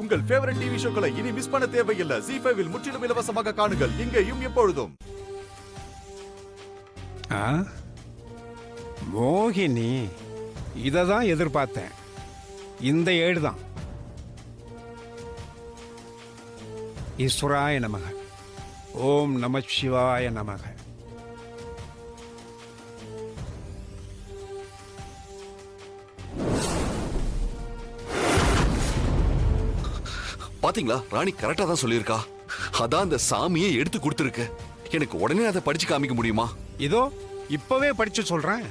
உங்கள் favourite TV ஷோக்களை இனி miss பண்ண தேவையில்லை. ZEE5 இல் முற்றிலும் இலவசமாக காணுங்கள், இங்கேயும் எப்பொழுதும். மோகினி, இததான் எதிர்பார்த்தேன். இந்த ஏடு தான். ஈஸ்வராய நமக. ஓம் நம சிவாய நமக. பாத்தீங்களா, ராணி கரெக்டா தான் சொல்லியிருக்கா. அதான் அந்த சாமியை எடுத்து கொடுத்துருக்கு. எனக்கு உடனே அதை படிச்சு காமிக்க முடியுமா? இதோ இப்பவே படிச்சு சொல்றேன்.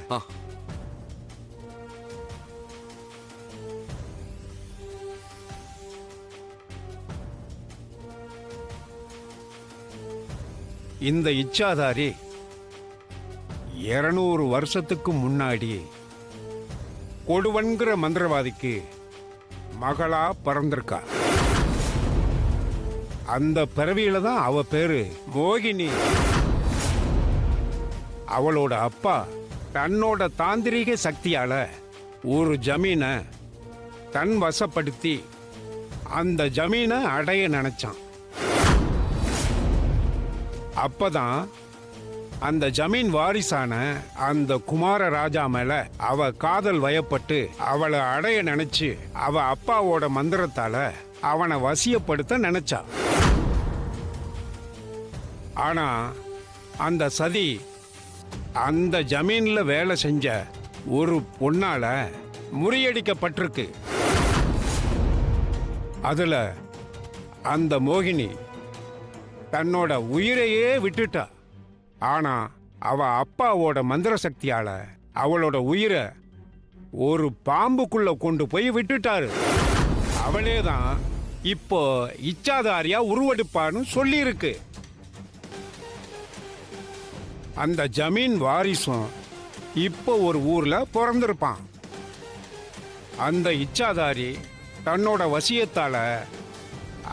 இந்த இச்சாதாரி 200 வருஷத்துக்கு முன்னாடி கொடுவன்கிற மந்திரவாதிக்கு மகளா பிறந்திருக்கா. அந்த பிறவியில தான் அவ பேரு மோகினி. அவளோட அப்பா தன்னோட தாந்திரிக சக்தியால ஒரு ஜமீனை தன் வசப்படுத்தி அந்த ஜமீனை அடைய நினைச்சான். அப்பதான் அந்த ஜமீன் வாரிசான அந்த குமார ராஜா மேல அவ காதல் வயப்பட்டு அவளை அடைய நினைச்சு அவ அப்பாவோட மந்திரத்தால அவனை வசியப்படுத்த நினைச்சா. ஆனா அந்த சதி அந்த ஜமீன்ல வேலை செஞ்ச ஒரு பொண்ணால முறியடிக்கப்பட்டிருக்கு. அதுல அந்த மோகினி தன்னோட உயிரையே விட்டுட்டா. ஆனா அவ அப்பாவோட மந்திர சக்தியால அவளோட உயிரை ஒரு பாம்புக்குள்ள கொண்டு போய் விட்டுட்டாரு. அவளே தான் இப்போ இச்சாதாரியா உருவெடுப்பான்னு சொல்லி இருக்கு. அந்த ஜமீன் வாரிசும் இப்போ ஒரு ஊர்ல பிறந்திருப்பான். அந்த இச்சாதாரி தன்னோட வசியத்தால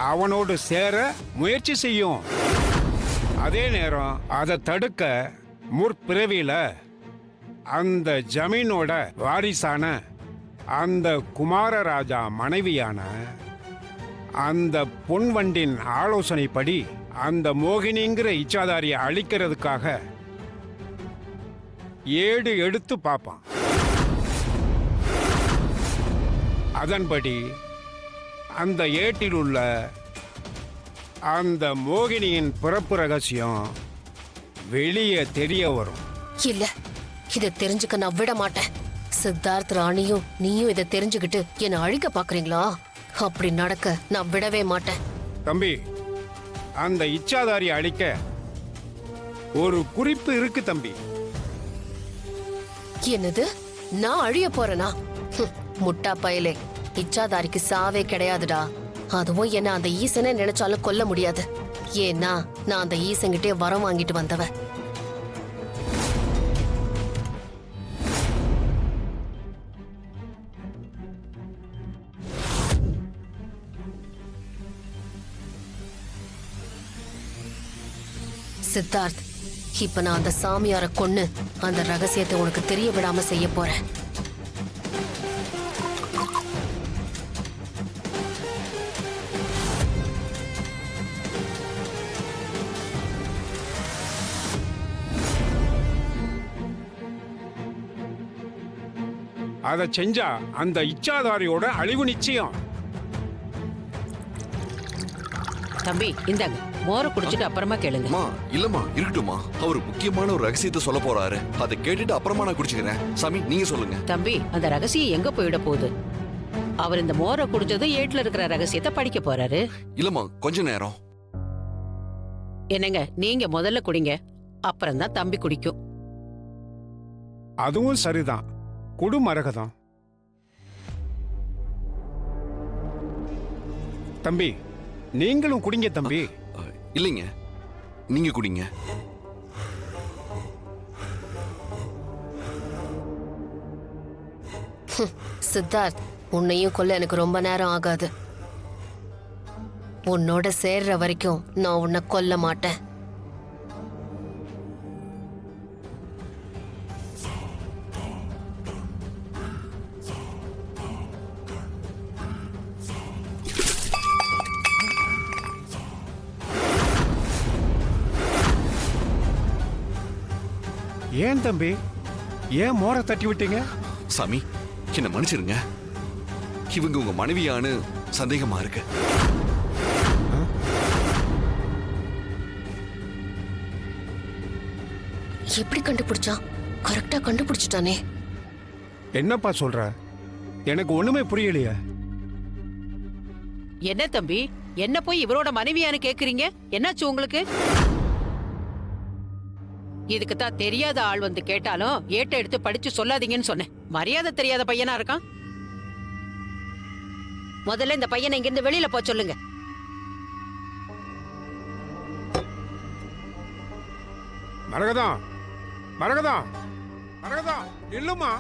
அவனோடு சேர முயற்சி செய்யும். அதே நேரம் அதை தடுக்க முற்பிறவியில அந்த ஜமீனோட வாரிசான அந்த குமாரராஜா மனைவியான அந்த பொன்வண்டின் ஆலோசனைப்படி அந்த மோகினிங்கிற இச்சாதாரியை அழிக்கிறதுக்காக ஏடு எடுத்து பார்ப்பான். அதன்படி அந்த ஏட்டில் உள்ள அந்த மோகினியின் பிறப்பு ரகசியம் வெளியே தெரிய வரும். இல்ல, இதை தெரிஞ்சுக்க நான் விட மாட்டேன். சித்தார்த், ராணியும் நீயும் இதை தெரிஞ்சுக்கிட்டு என்னை அழிக்க பாக்குறீங்களா? அப்படி நடக்க நான் விடவே மாட்டேன். தம்பி, அந்த இச்சாதாரியை அழிக்க ஒரு குறிப்பு இருக்கு தம்பி. என்னது? நான் அழிய போறேனா? முட்டா பயலே, இச்சாதாரிக்கு சாவே கிடையாதுடா. அதுவும் என்ன அந்த ஈசனை நினைச்சாலும் கொல்ல முடியாது. ஏன்னா நான் அந்த ஈசன்கிட்டே வரம் வாங்கிட்டு வந்தவ. சித்தார்த், இப்ப நான் அந்த சாமியார கொன்னு அந்த ரகசியத்தை உனக்கு தெரிய விடாம செய்ய போறேன். அதை செஞ்சா அந்த இச்சாதாரியோட அழிவு நிச்சயம். தம்பி, இந்தாங்க, மோர குடிச்சிட்டு அப்புறமா கேளுங்க. இல்லம்மா, இருக்கட்டுமா. அவர் முக்கியமான ஒரு ரகசியத்தை சொல்ல போறாரு. அதை கேட்டுட்டு அப்புறமா நான் குடிச்சுக்கிறேன். சாமி, நீங்க சொல்லுங்க. தம்பி, அந்த ரகசியம் எங்க போயிட போகுது? அவர் இந்த மோர குடிச்சதும் ஏட்ல இருக்கிற ரகசியத்தை படிக்க போறாரு. இல்லம்மா, கொஞ்ச நேரம். என்னங்க, நீங்க முதல்ல குடிங்க, அப்புறம் தான் தம்பி குடிக்கும். அதுவும் சரிதான். குடு மரகதம். தம்பி, நீங்களும் குடிங்க தம்பி. இல்லைங்க, நீங்க குடிங்க. சித்தார்த், உன்னையும் கொல்ல எனக்கு ரொம்ப நேரம் ஆகாது. உன்னோட சேர்ற வரைக்கும் நான் உன்னை கொல்ல மாட்டேன். ஏன் தம்பி, ஏன் மோரை தட்டி விட்டீங்க? சாமி, என்ன மன்னிச்சிருங்க. இவங்க உங்க மனைவியான்னு சந்தேகமா இருக்கு. எப்படி கண்டுபிடிச்சான்? கரெக்டா கண்டுபிடிச்சிட்டானே. என்னப்பா சொல்ற? எனக்கு ஒண்ணுமே புரியலையே. என்ன தம்பி, என்ன போய் இவரோட மனைவியான்னு கேக்குறீங்க? என்னாச்சு உங்களுக்கு? இதுக்கு தான் தெரியாத ஆள் வந்து கேட்டாலும் ஏட்ட எடுத்து படிச்சு சொல்லாதீங்கன்னு சொன்னேன். மரியாதை தெரியாத பையனா இருக்கான். முதல்ல இந்த பையனை இங்கிருந்து வெளியில போ சொல்லுங்க. மரகதம், மரகதம், மரகதம், இல்லம்மா.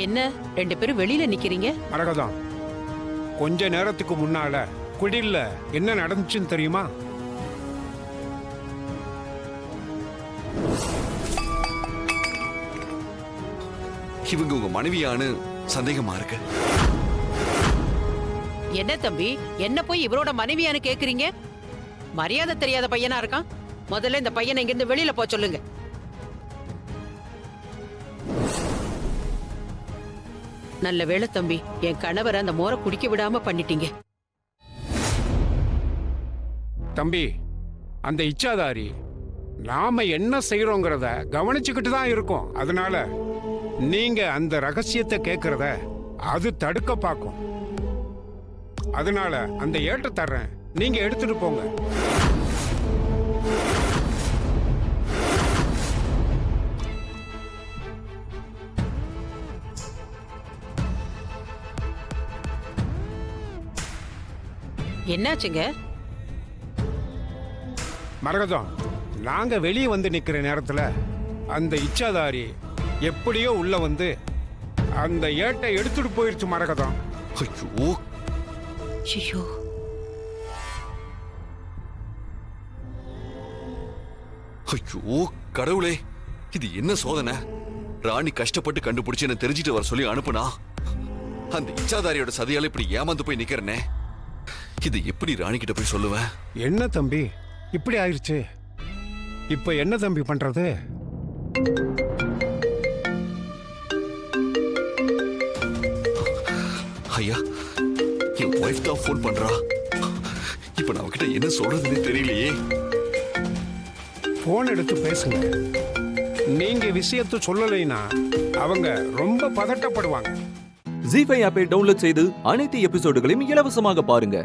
என்ன ரெண்டு பேரும் வெளியில நிக்கிறீங்க? மரகதம், கொஞ்ச நேரத்துக்கு முன்னால குடில்ல என்ன நடந்துச்சுன்னு தெரியுமா? இவங்க உங்க மனைவியான்னு சந்தேகமா இருக்கு. என்ன தம்பி, என்ன போய் இவரோட மனைவியான்னு கேக்குறீங்க? மரியாதை தெரியாத பையனா இருக்கான். முதல்ல இந்த பையனை இங்கிருந்து வெளியில போ சொல்லுங்க. நல்ல வேளை தம்பி, என் கணவரை அந்த மோரை குடிக்க விடாம பண்ணிட்டீங்க. தம்பி, அந்த இச்சாதாரி நாம என்ன செய்யறோங்கிறத கவனிச்சுக்கிட்டு தான் இருக்கோம். அதனால நீங்க அந்த ரகசியத்தை கேட்கறத அது தடுக்க பார்க்கும். அதனால அந்த ஏட்ட தர்றேன், நீங்க எடுத்துட்டு போங்க. என்னாச்சுங்க? மரகதம், நாங்க வெளியே வந்து நிக்கிற நேரத்துல அந்த இச்சாதாரி எப்படியோ உள்ள வந்து அந்த ஏட்டை எடுத்துட்டு போயிருச்சு. மரகதம், ஐயோ, ஐயோ, ஐயோ, கடவுளே, இது என்ன சோதனை? ராணி கஷ்டப்பட்டு கண்டுபிடிச்சு என்ன தெரிஞ்சிட்டு வர சொல்லி அனுப்புனா, அந்த இச்சாதாரியோட சதியால இப்படி ஏமாந்து போய் நிக்கிறனே. இது எப்படி ராணி கிட்ட போய் சொல்லுவேன்? என்ன தம்பி இப்படி ஆயிருச்சு? இப்ப என்ன தம்பி பண்றது? ஐயா, என் ஒய்ஃப் தான் ஃபோன் பண்றா. இப்ப நான் அவகிட்ட என்ன சொல்றதுன்னு தெரியலையே. போன் எடுத்து பேசுங்க. நீங்க விஷயத்தை சொல்லலைன்னா அவங்க ரொம்ப பதட்டப்படுவாங்க. ஜீ5 ஆப்பை டவுன்லோட் செய்து அனைத்து எபிசோடுகளையும் இலவசமாக பாருங்க.